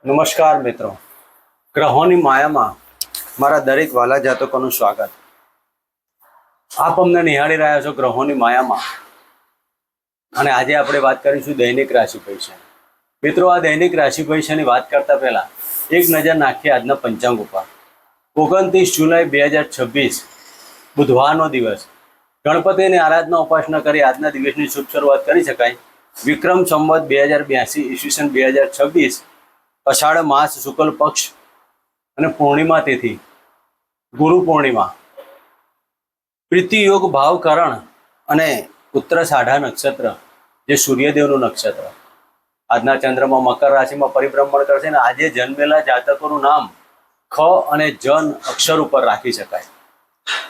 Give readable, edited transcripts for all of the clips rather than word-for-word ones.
નમસ્કાર મિત્રો, ગ્રહોની માયામાં મારા દરેક વાલા જાતકોનું સ્વાગત. આપ અમને નિહાળી રહ્યા છો ગ્રહોની માયામાં, અને આજે આપણે વાત કરીશું દૈનિક રાશિ ભવિષ્ય. મિત્રો, આ દૈનિક રાશિ ભવિષ્યની વાત કરતા પહેલા એક નજર નાખીએ આજના પંચાંગ ઉપર. 29 જુલાઈ 2026 બુધવારનો દિવસ. ગણપતિની આરાધના ઉપાસના કરી આજના દિવસની શુભ શરૂઆત કરી શકાય. વિક્રમ સંવત 2082 ઈસવીસન 2026 અષાઢ માસ શુક્લ પક્ષ અને પૂર્ણિમા તિથિ ગુરુ પૂર્ણિમા. પ્રીતિ યોગ ભાવકરણ અને ઉત્તરાષાઢા નક્ષત્ર જે સૂર્યદેવનું નક્ષત્ર. આજના ચંદ્રમાં મકર રાશિમાં પરિભ્રમણ કરશે અને આજે જન્મેલા જાતકોનું નામ ખ અને જન અક્ષર ઉપર રાખી શકાય.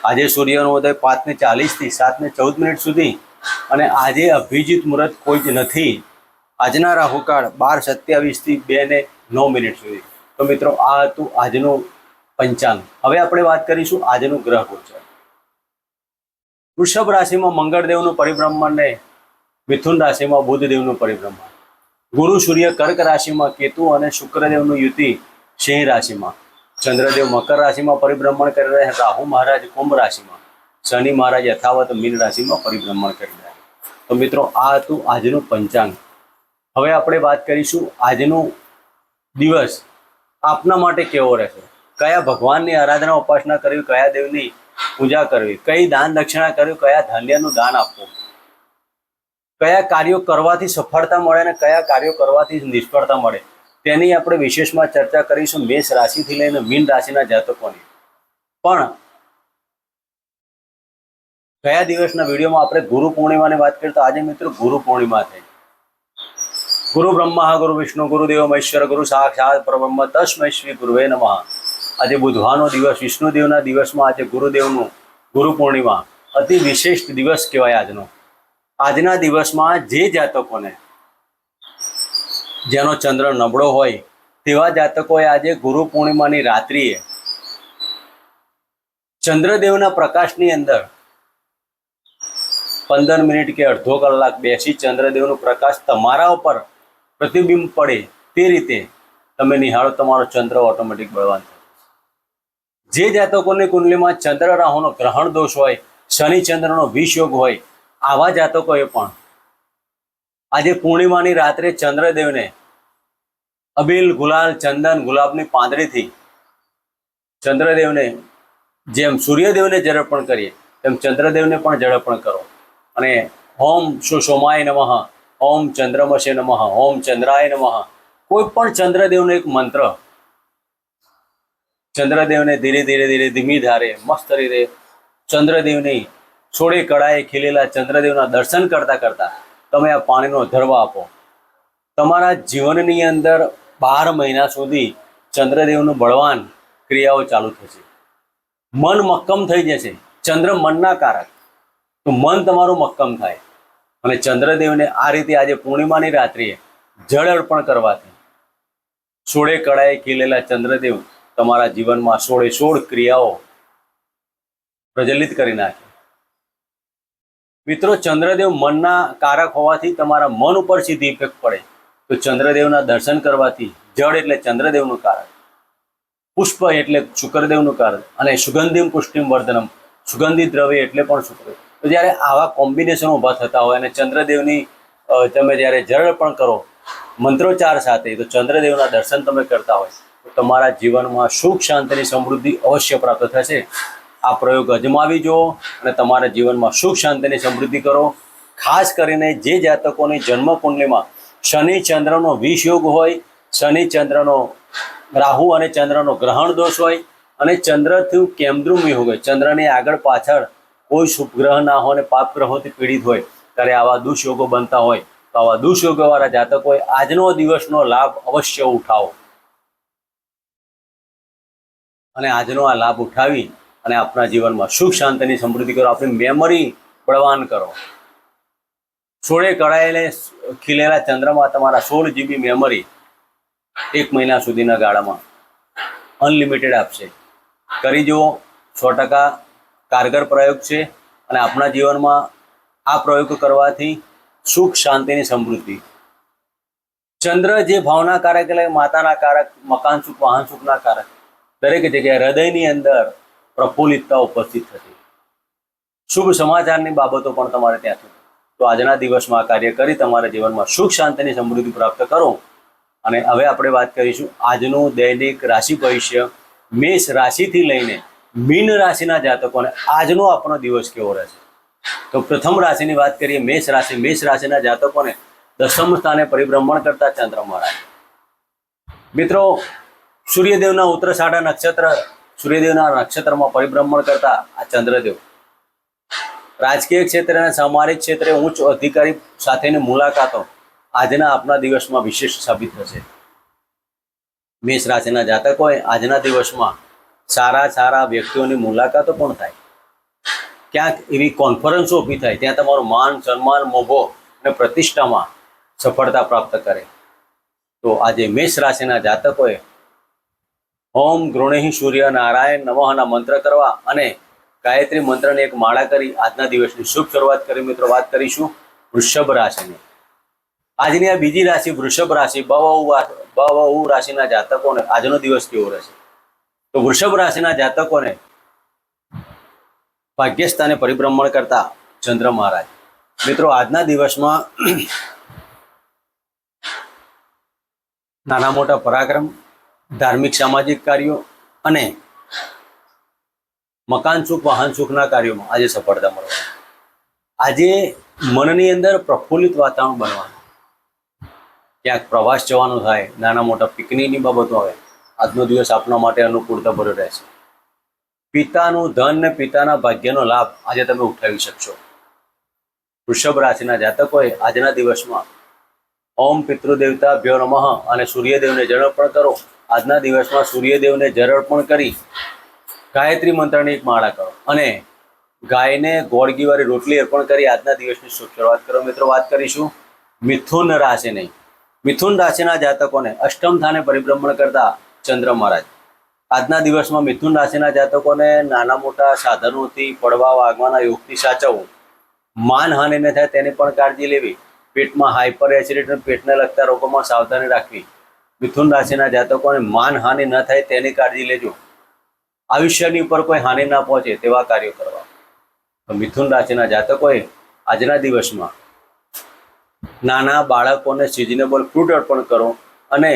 આજે સૂર્યનો ઉદય 5:40 થી 7:14 સુધી અને આજે અભિજીત મુહૂર્ત કોઈ જ નથી. આજના રાહુકાળ 12:27 થી 2:09 સુધી. તો મિત્રો, આ હતું આજનું પંચાંગ. હવે આપણે વાત કરીશું આજનું ગ્રહ ગોચર. વૃષભ રાશિમાં મંગળદેવનું પરિભ્રમણ ને મિથુન રાશિમાં બુધદેવનું પરિભ્રમણ. ગુરુ સૂર્ય કર્ક રાશિમાં, કેતુ અને શુક્રદેવનું યુતિ સિંહ રાશિમાં. ચંદ્રદેવ મકર રાશિમાં પરિભ્રમણ કરી રહ્યા. રાહુ મહારાજ કુંભ રાશિમાં, શનિ મહારાજ યથાવત મીન રાશિમાં પરિભ્રમણ કરી રહ્યા. તો મિત્રો, આ હતું આજનું પંચાંગ. હવે આપણે વાત કરીશું આજનો દિવસ આપના માટે કેવો રહેશે. કયા ભગવાનની આરાધના ઉપાસના કરવી, કયા દેવની પૂજા કરવી, કઈ દાન દક્ષિણા કરવી, કયા ધાન્યનું દાન આપવું, કયા કાર્યો કરવાથી સફળતા મળે અને કયા કાર્યો કરવાથી નિષ્ફળતા મળે, તેની આપણે વિશેષમાં ચર્ચા કરીશું. મેષ રાશિથી લઈને મીન રાશિના જાતકોની. પણ ગયા દિવસના વિડીયોમાં આપણે ગુરુ પૂર્ણિમાની વાત કરી. તો આજે મિત્રો ગુરુ પૂર્ણિમા થઈ. ગુરુ બ્રહ્મા ગુરુ વિષ્ણુ ગુરુદેવ મહેશ્વર ગુરુ સાક્ષાત પરબ્રહ્મ તસ્મૈ શ્રી ગુરુવે નમઃ. આજે બુધવારનો દિવસ, વિષ્ણુદેવના દિવસમાં આજે ગુરુદેવનું ગુરુ પૂર્ણિમા અતિ વિશિષ્ટ દિવસ કહેવાય આજનો. આજના દિવસમાં જે જાતકોને જેનો ચંદ્ર નબળો હોય તેવા જાતકોએ આજે ગુરુ પૂર્ણિમાની રાત્રિએ ચંદ્રદેવના પ્રકાશની અંદર 15 મિનિટ કે અડધો કલાક બેસી ચંદ્રદેવનો પ્રકાશ તમારા ઉપર પ્રતિબિંબ પડે તે રીતે તમે નિહાળો, તમારો ચંદ્ર ઓટોમેટિક બળવાન થશે. જે જાતકોની કુંડલીમાં ચંદ્ર રાહુનો ગ્રહણ દોષ હોય, શનિ ચંદ્રનો વિષ યોગ હોય, આવા જાતકોએ પણ આજે પૂર્ણિમાની રાત્રે ચંદ્રદેવને અબીલ, ગુલાલ, ચંદન, ગુલાબની પાંદડીથી ચંદ્રદેવને જેમ સૂર્યદેવને જળઅર્પણ કરીએ તેમ ચંદ્રદેવને પણ જળઅર્પણ કરો. અને ઓમ સોમાય નમઃ, ઓમ ચંદ્રમસે નમઃ, ઓમ ચંદ્રાય નમઃ. કોઈ પણ ચંદ્રદેવનો એક મંત્ર ચંદ્રદેવને ધીરે ધીરે ધીરે ધીમી ધારે મસ્ત રીતે ચંદ્રદેવની સોળે કળાએ ખીલેલા ચંદ્રદેવના દર્શન કરતા કરતા તમે આ પાણીનો ધર્વ આપો. તમારા જીવનની અંદર 12 મહિના સુધી ચંદ્રદેવનું બળવાન ક્રિયાઓ ચાલુ થશે. મન મક્કમ થઈ જશે. ચંદ્ર મનના કારક, તો મન તમારું મક્કમ થાય. અને ચંદ્રદેવને આ રીતે આજે પૂર્ણિમાની રાત્રિએ જળ અર્પણ કરવાથી સોળે કળાએ ખીલેલા ચંદ્રદેવ તમારા જીવનમાં 16 ક્રિયાઓ પ્રજ્વલિત કરી નાખે. મિત્રો, ચંદ્રદેવ મનના કારક હોવાથી તમારા મન ઉપર સીધી ઇફેક્ટ પડે. તો ચંદ્રદેવના દર્શન કરવાથી, જળ એટલે ચંદ્રદેવનું કારક, પુષ્પ એટલે શુક્રદેવનું કારક, અને સુગંધિમ પુષ્ટિમ વર્ધનમ, સુગંધિત દ્રવ્ય એટલે પણ શુક્ર. તો જ્યારે આવા કોમ્બિનેશન ઊભા થતા હોય અને ચંદ્રદેવની તમે જ્યારે જળ અર્પણ કરો મંત્રોચ્ચાર સાથે, તો ચંદ્રદેવના દર્શન તમે કરતા હોય તો તમારા જીવનમાં સુખ, શાંતિની સમૃદ્ધિ અવશ્ય પ્રાપ્ત થશે. આ પ્રયોગ અજમાવી જુઓ અને તમારા જીવનમાં સુખ, શાંતિની સમૃદ્ધિ કરો. ખાસ કરીને જે જાતકોની જન્મ કુંડલીમાં શનિ ચંદ્રનો વિષ યોગ હોય, શનિ ચંદ્રનો રાહુ અને ચંદ્રનો ગ્રહણ દોષ હોય અને ચંદ્રથી કેમદ્રુમ યોગ હોય, ચંદ્રની આગળ પાછળ કોઈ શુભ ગ્રહ ના હોય અને પાપ ગ્રહોથી પીડિત હોય, ત્યારે આવા દુષ્યોગો બનતા હોય તો આવા દુષ્યોગોવાળા જાતકોએ આજનો દિવસનો લાભ અવશ્ય ઉઠાવો અને આજનો આ લાભ ઉઠાવી અને આપણા જીવનમાં સુખ, શાંતિની સમૃદ્ધિ કરો. આપણી મેમરી બળવાન કરો. 16 કળાએ ખીલેલા ચંદ્રમાં તમારા 16 GB મેમરી 1 મહિના સુધીના ગાળામાં અનલિમિટેડ આપશે. કરી જુઓ, 100% કારગર પ્રયોગ છે. અને આપણા જીવનમાં આ પ્રયોગ કરવાથી સુખ, શાંતિની સમૃદ્ધિ ચંદ્ર જે ભાવના કારક એટલે માતાના કારક, મકાન સુખ, વાહન સુખના કારક, દરેક જગ્યાએ હૃદયની અંદર પ્રફુલ્લિતતા ઉપસ્થિત થતી, શુભ સમાચારની બાબતો પણ તમારે ત્યાં થતી. તો આજના દિવસમાં આ કાર્ય કરી તમારા જીવનમાં સુખ શાંતિની સમૃદ્ધિ પ્રાપ્ત કરો. અને હવે આપણે વાત કરીશું આજનું દૈનિક રાશિ ભવિષ્ય. મેષ રાશિથી લઈને મીન રાશિના જાતકોને આજનો આપણો દિવસ કેવો રહેશે. તો પ્રથમ રાશિની વાત કરીએ, મેષ રાશિ. મેષ રાશિના જાતકોને દસમ સ્થાને પરિભ્રમણ કરતા ચંદ્ર મહારાજ. મિત્રો, સૂર્યદેવના ઉત્તરાષાઢા નક્ષત્ર, સૂર્યદેવના નક્ષત્રમાં પરિભ્રમણ કરતા આ ચંદ્રદેવ રાજકીય ક્ષેત્રે અને સામાજિક ક્ષેત્રે ઉચ્ચ અધિકારી સાથેની મુલાકાતો આજના આપના દિવસમાં વિશેષ સાબિત થશે. મેષ રાશિના જાતકોએ આજના દિવસમાં સારા વ્યક્તિઓની મુલાકાતો પણ થાય. ક્યાંક એવી કોન્ફરન્સો ઊભી થાય ત્યાં તમારું માન, સન્માન, મોભો અને પ્રતિષ્ઠામાં સફળતા પ્રાપ્ત કરે. તો આજે મેષ રાશિના જાતકોએ ઓમ ગૃણેહી સૂર્ય નારાયણ નમઃના મંત્ર કરવા અને ગાયત્રી મંત્રની એક માળા કરી આજના દિવસની શુભ શરૂઆત કરી. મિત્રો, વાત કરીશું વૃષભ રાશિની. આજની આ બીજી રાશિ વૃષભ રાશિ. બહુ રાશિના જાતકોને આજનો દિવસ કેવો રહેશે? તો વૃષભ રાશિના જાતકોને ભાગ્યસ્થાને પરિભ્રમણ કરતા ચંદ્ર મહારાજ. મિત્રો, આજના દિવસમાં નાના મોટા પરાક્રમ, ધાર્મિક સામાજિક કાર્યો અને મકાન સુખ, વાહન સુખના કાર્યોમાં આજે સફળતા મળવાની. આજે મનની અંદર પ્રફુલ્લિત વાતાવરણ બનવાનું. ક્યાંક પ્રવાસ જવાનું થાય, નાના મોટા પિકનિકની બાબતો આવે, આજનો દિવસ આપના માટે અનુકૂળતા ભર્યો રહેશે. પિતાનું ધન ને પિતાના ભાગ્યનો લાભ આજે તમે ઉઠાવી શકશો. વૃષભ રાશિના જાતકોએ આજના દિવસમાં ઓમ પિતૃદેવતાભ્યો નમઃ અને સૂર્યદેવને જળ અર્પણ કરો. આજના દિવસમાં સૂર્યદેવને જળ અર્પણ કરી ગાયત્રી મંત્રની એક માળા કરો અને ગાયને ગોળ ઘીવાળી રોટલી અર્પણ કરી આજના દિવસની શુભ શરૂઆત કરો. મિત્રો, વાત કરીશું મિથુન રાશિની. મિથુન રાશિના જાતકોને અષ્ટમ સ્થાને પરિભ્રમણ કરતા ચંદ્ર મહારાજ. આજના દિવસમાં મિથુન રાશિના જાતકોને નાના મોટા સાધનોથી પડવા વાગવાના યોગથી સાચવવું. માનહાનિ ન થાય તેની પણ કાળજી લેવી. પેટમાં હાઇપર એસિડિટી, પેટને લગતા રોગોમાં સાવધાની રાખવી. મિથુન રાશિના જાતકોને માનહાનિ ન થાય તેની કાળજી લેજો. આયુષ્યની ઉપર કોઈ હાનિ ના પહોંચે તેવા કાર્યો કરવા. તો મિથુન રાશિના જાતકોએ આજના દિવસમાં નાના બાળકોને સિઝનેબલ ફ્રૂટ અર્પણ કરો અને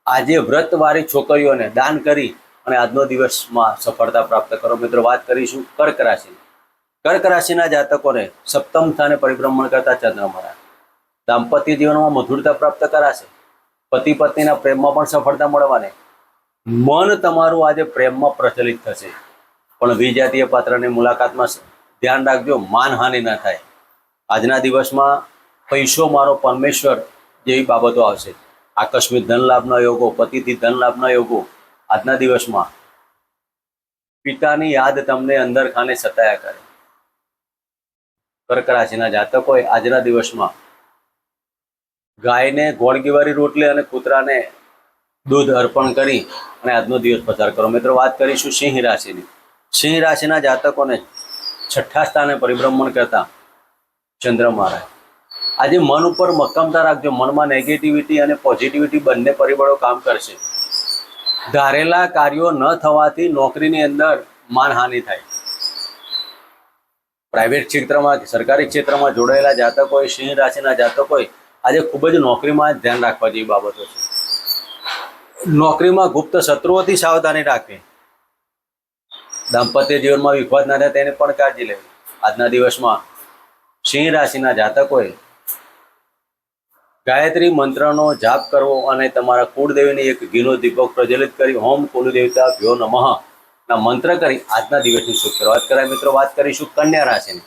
આજે વ્રતવાળી છોકરીઓને દાન કરી અને આજનો દિવસમાં સફળતા પ્રાપ્ત કરો. મિત્રો, વાત કરીશું કર્ક રાશિ. કર્ક રાશિના જાતકોને સપ્તમ સ્થાને પરિભ્રમણ કરતા ચંદ્ર મહારાજ. દાંપત્ય જીવનમાં મધુરતા પ્રાપ્ત કરાશે. પતિ પત્નીના પ્રેમમાં પણ સફળતા મળવાની. મન તમારું આજે પ્રેમમાં પ્રચલિત થશે. પણ વિજાતીય પાત્રની મુલાકાતમાં ધ્યાન રાખજો, માનહાનિ ન થાય. આજના દિવસમાં પૈસો મારો પરમેશ્વર જેવી બાબતો આવશે. આકસ્મિક ધન લાભના યોગો, પતિથી ધન લાભના યોગો. આજના દિવસમાં પિતાની યાદ તમને અંદર ખાને સતાયા કરે. કર્ક રાશિના જાતકોએ આજના દિવસમાં ગાયને ગોળ ઘીવાળી રોટલી અને કૂતરાને દૂધ અર્પણ કરી અને આજનો દિવસ પસાર કરો. મિત્રો, વાત કરીશું સિંહ રાશિની. સિંહ રાશિના જાતકોને છઠ્ઠા સ્થાને પરિભ્રમણ કરતા ચંદ્ર મહારાજ. આજે મન ઉપર મક્કમતા રાખજો. મનમાં નેગેટિવિટી અને પોઝિટિવિટી બંને પરિબળો કામ કરશે. ધારેલા કાર્યો ન થવાથી નોકરીની અંદર માનહાનિ થાય. પ્રાઇવેટ ક્ષેત્રમાં, સરકારી ક્ષેત્રમાં જોડાયેલા જાતકોએ, સિંહ રાશિના જાતકોએ આજે ખૂબ જ નોકરીમાં ધ્યાન રાખવા જેવી બાબતો છે. નોકરીમાં ગુપ્ત શત્રુઓથી સાવધાની રાખવી. દાંપત્ય જીવનમાં વિખવાદ ના થાય તેની પણ કાળજી લેવી. આજના દિવસમાં સિંહ રાશિના જાતકોએ ગાયત્રી મંત્રનો જાપ કરવો અને તમારા કુળદેવીની એક ઘીનો દીપક પ્રજ્વલિત કરી ઓમ કુલદેવતાભ્યો નમઃ ના મંત્ર કરી આજના દિવસની શુભ શરૂઆત કરાય. મિત્રો, વાત કરીશું કન્યા રાશિની.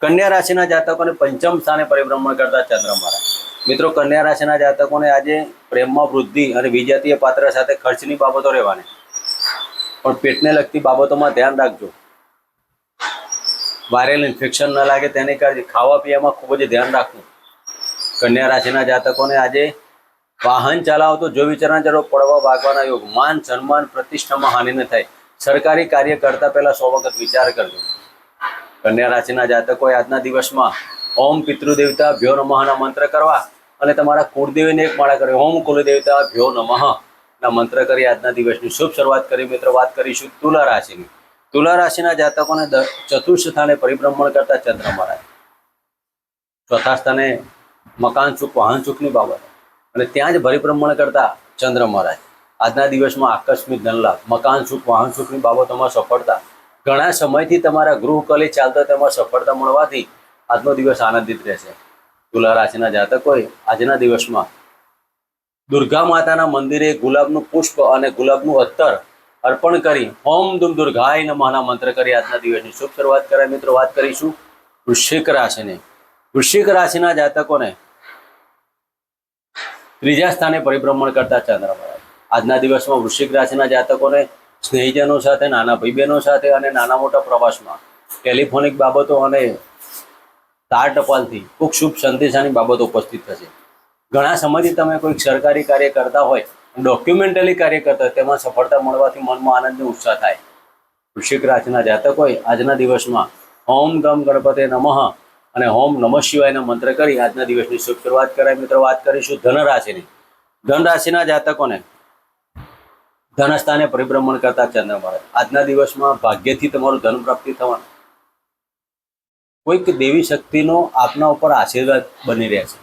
કન્યા રાશિના જાતકોને પંચમ સ્થાને પરિભ્રમણ કરતા ચંદ્ર મહારાજ. મિત્રો, કન્યા રાશિના જાતકોને આજે પ્રેમમાં વૃદ્ધિ અને વિજાતીય પાત્ર સાથે ખર્ચની બાબતો રહેવાની. પણ પેટને લગતી બાબતોમાં ધ્યાન રાખજો. વાયરલ ઇન્ફેક્શન ન લાગે તેની કાળજી. ખાવા પીવામાં ખૂબ જ ધ્યાન રાખવું. કન્યા રાશિના જાતકોને આજે વાહન ચલાવતો જો વિચારણા જરૂર પડવા વાગવાના યોગ. માન, સન્માન, પ્રતિષ્ઠામાં હાનિ ન થાય. સરકારી કાર્ય કરતા પહેલા 100 વખત વિચાર કરજો. કન્યા રાશિના જાતકોએ આજના દિવસમાં ઓમ પિતૃદેવતાભ્યો નમઃના મંત્ર કરવા અને તમારા કુળદેવીને એક માળા કરી ઓમ કુલદેવતા ભ્યો નમઃ ના મંત્ર કરી આજના દિવસની શુભ શરૂઆત કરી. મિત્રો વાત કરીશું તુલા રાશિની. તુલા રાશિના જાતકોને ચતુર્થ સ્થાને પરિભ્રમણ કરતા ચંદ્ર મહારાજ, ચોથા સ્થાને મકાન સુખ વાહન સુખની બાબત અને ત્યાં જ પરિભ્રમણ કરતા ચંદ્ર મહારાજ આજના દિવસમાં આકસ્મિક ધનલાભ, મકાન સુખ વાહન સુખની બાબતોમાં સફળતા, ઘણા સમયથી તમારા ગૃહ કલી ચાલતો તેમાં સફળતા મળવાથી આજનો દિવસ આનંદિત રહેશે. તુલા રાશિના જાતકોએ આજના દિવસમાં દુર્ગા માતાના મંદિરે ગુલાબનું પુષ્પ અને ગુલાબનું અત્તર અર્પણ કરી ઓમ દુમ દુર્ગાય નમઃના મંત્ર કરી આજના દિવસની શુભ શરૂઆત કરાય. મિત્રો વાત કરીશું વૃશ્ચિક રાશિની. વૃશ્ચિક રાશિના જાતકોને ત્રીજા સ્થાને પરિભ્રમણ કરતા ચંદ્ર મહારાજ આજના દિવસમાં વૃશ્ચિક રાશિના જાતકોને સ્નેહીજનો સાથે, નાના ભાઈ બહેનો સાથે અને નાના મોટા પ્રવાસમાં, ટેલિફોનિક બાબતો અને તાર ટપાલથી ખૂબ શુભ સંદેશાની બાબતો ઉપસ્થિત થશે. ઘણા સમયથી તમે કોઈક સરકારી કાર્ય કરતા હોય, ડોક્યુમેન્ટરી કાર્ય કરતા હોય, તેમાં સફળતા મળવાથી મનમાં આનંદ અને ઉત્સાહ થાય. વૃશ્ચિક રાશિના જાતકોએ આજના દિવસમાં ઓમ ગમ ગણપતે નમઃ અને ઓમ નમઃ શિવાયના મંત્ર કરી આજના દિવસની શુભ શરૂઆત કરાય. મિત્રો વાત કરીશું ધન રાશિની. ધન રાશિના જાતકોને ધન સ્થાને પરિભ્રમણ કરતા ચંદ્ર મહારાજ આજના દિવસમાં ભાગ્યથી તમારું ધન પ્રાપ્તિ થવાનું, કોઈક દેવી શક્તિનો આપના ઉપર આશીર્વાદ બની રહેશે.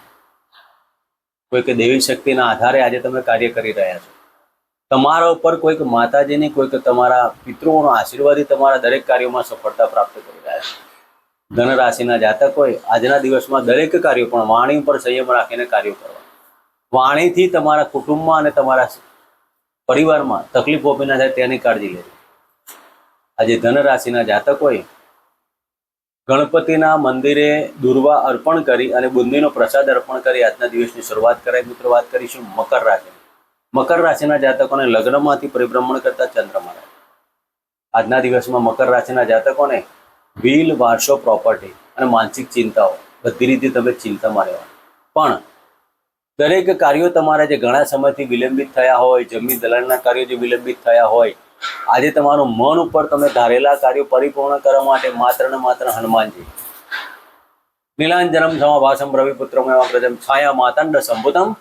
કોઈક દેવી શક્તિના આધારે આજે તમે કાર્ય કરી રહ્યા છો. તમારા ઉપર કોઈક માતાજીની, કોઈક તમારા પિતૃઓનો આશીર્વાદથી તમારા દરેક કાર્યોમાં સફળતા પ્રાપ્ત કરી રહ્યા છે. ધન રાશિના જાતકોએ આજના દિવસમાં દરેક કાર્યો પણ વાણી ઉપર સંયમ રાખીને કાર્યો કરવા, વાણીથી તમારા કુટુંબમાં અને તમારા પરિવારમાં તકલીફ ઊભી ના થાય તેની કાળજી લેવી. આજે ધન રાશિના જાતકોએ ગણપતિના મંદિરે દુર્વા અર્પણ કરી અને બુંદીનો પ્રસાદ અર્પણ કરી આજના દિવસની શરૂઆત કરાય. મિત્રો વાત કરીશું મકર રાશિ. મકર રાશિના જાતકોને લગ્નમાંથી પરિભ્રમણ કરતા ચંદ્ર મહારાજ આજના દિવસમાં મકર રાશિના જાતકોને બિલ, વારસો, પ્રોપર્ટી અને માનસિક ચિંતાઓ બધી રીતે તમે ચિંતામાં રહેવા, પણ દરેક કાર્યો તમારા જે ઘણા સમયથી વિલંબિત થયા હોય, જમીન દલાલના કાર્યો જે વિલંબિત થયા હોય, આજે તમારું મન ઉપર તમે ધારેલા કાર્યો પરિપૂર્ણ કરવા માટે માત્ર ને માત્ર હનુમાનજી નીલાંજનમ સમભાસમ રવિપુત્રમ એવા પ્રજમ છાયા માતંડ સંભુતમ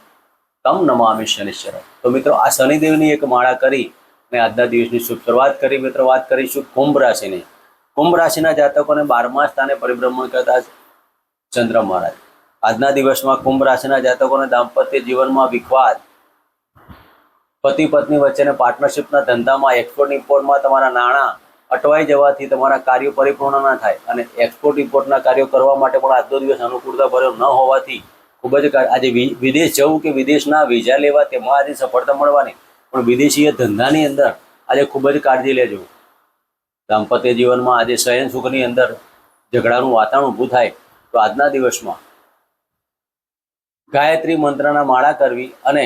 તમ નમામિ શનિશ્ચરમ. તો મિત્રો આ શનિદેવની એક માળા કરી અને આજના દિવસની શુભ શરૂઆત કરી. મિત્રો વાત કરીશું કુંભ રાશિની. કુંભ રાશિના જાતકોને 12મા સ્થાને પરિભ્રમણ કરતા ચંદ્ર મહારાજ આજના દિવસમાં કુંભ રાશિના જાતકોને દાંપત્ય જીવનમાં વિખવાદ, પતિ પત્ની વચ્ચેને પાર્ટનરશિપના ધંધામાં, એક્સપોર્ટ ઇમ્પોર્ટમાં તમારા નાણાં અટવાઈ જવાથી તમારા કાર્યો પરિપૂર્ણ ના થાય અને એક્સપોર્ટ ઇમ્પોર્ટના કાર્યો કરવા માટે પણ આજનો દિવસ અનુકૂળતા ભર્યો ન હોવાથી ખૂબ જ આજે વિદેશ જવું કે વિદેશના વિઝા લેવા તેમાં આજે સફળતા મળવાની, પણ વિદેશીય ધંધાની અંદર આજે ખૂબ જ કાળજી લેજો. દાંપત્ય જીવનમાં આજે શયન સુખની અંદર ઝઘડાનું વાતાવરણ ઊભું થાય તો આજના દિવસમાં ગાયત્રી મંત્રના માળા કરવી અને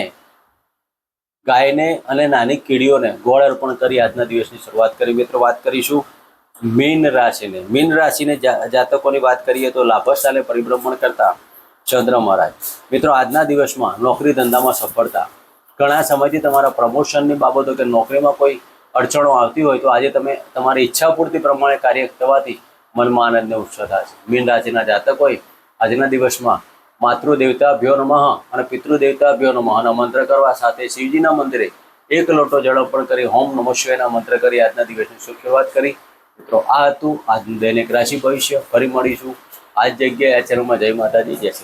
ગાયને અને નાની કીડીઓને ગોળ અર્પણ કરી આજના દિવસની શરૂઆત કરી. મિત્રો વાત કરીશું મીન રાશિને. મીન રાશિને જાતકોની વાત કરીએ તો લાભસ્થાને પરિભ્રમણ કરતા ચંદ્ર મહારાજ મિત્રો આજના દિવસમાં નોકરી ધંધામાં સફળતા, ઘણા સમયથી તમારા પ્રમોશનની બાબતો કે નોકરીમાં કોઈ અડચણો આવતી હોય તો આજે તમે તમારી ઈચ્છા પૂર્તિ પ્રમાણે કાર્ય થવાથી મનમાં આનંદને ઉત્સાહ થશે. મીન રાશિના જાતકોએ આજના દિવસમાં માતૃદેવતાભ્યો નમઃ અને પિતૃદેવતાભ્યો નમઃના મંત્ર કરવા સાથે શિવજીના મંદિરે 1 લોટો જળ અર્પણ કરી ઓમ નમઃ શિવાયના મંત્ર કરી આજના દિવસની શુભ શરૂઆત કરી. મિત્રો આ હતું આજનું દૈનિક રાશિ ભવિષ્ય. ફરી મળીશું આ જ જગ્યાએ આ ચેનલમાં. જય માતાજી, જય શ્રી